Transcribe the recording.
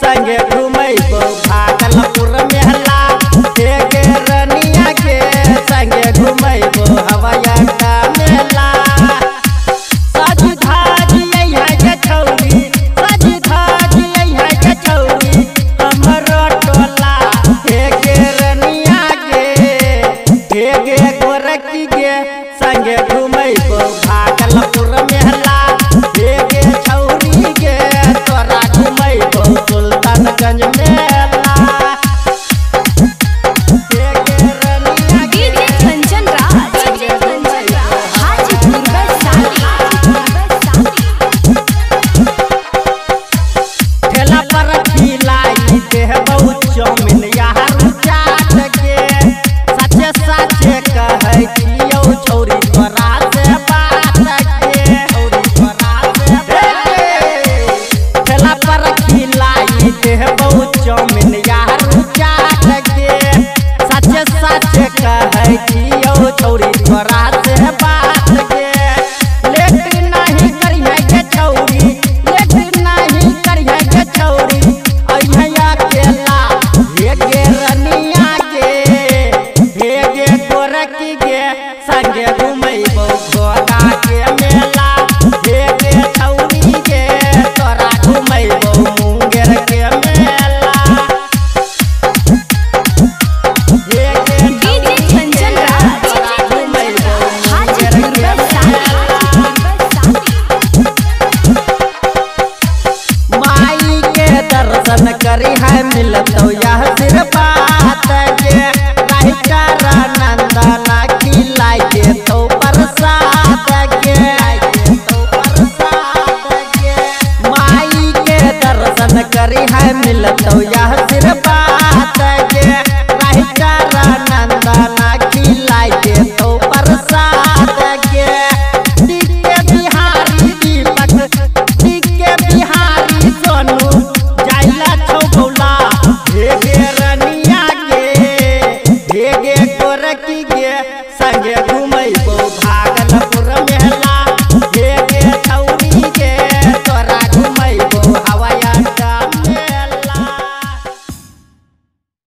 संगे घुमैबो भागलपुर मेला के रनिया के संगे घुमैबो हवाई अड्डा मेला सज धाज है के छौरी सज धाज है के छौरी हमरो टोला के रनिया के गोरखी के संगे घुमैबो भागलपुर मेला के छौरी के तोरा घुमैबो सुल्तानगंज मेला ठेला पर खिलाई देबौ चौमिन यार चाट के सच्चे सच्चे कहै छियौ छौरी तोरा से बात के छौरी तोरा से ठेला पर खिलाई देबौ चौमिन यार चाट के सच्चे सच्चे कहै छियौ छौरी तोरा से बात के लेट नहीं करियै के छौरी लेट नहीं करियै के छौरी अइहैया केला हे रनिया के गोरखी के संगे घुमैबो गोगा के मेला के छौरी के तोरा घुमैबो मुंगेर के मेला माई के दर्शन करी है मिलतौ यह सिर बात के नहीं कर नंदना खिलाई के तो प्रसाद के माई के दर्शन करी है मिलतौ यह सिर बात के नहीं कर नंदना खिलाई के तो प्रसाद के डीके बिहारी दीपक डीके बिहारी सोनू जाइला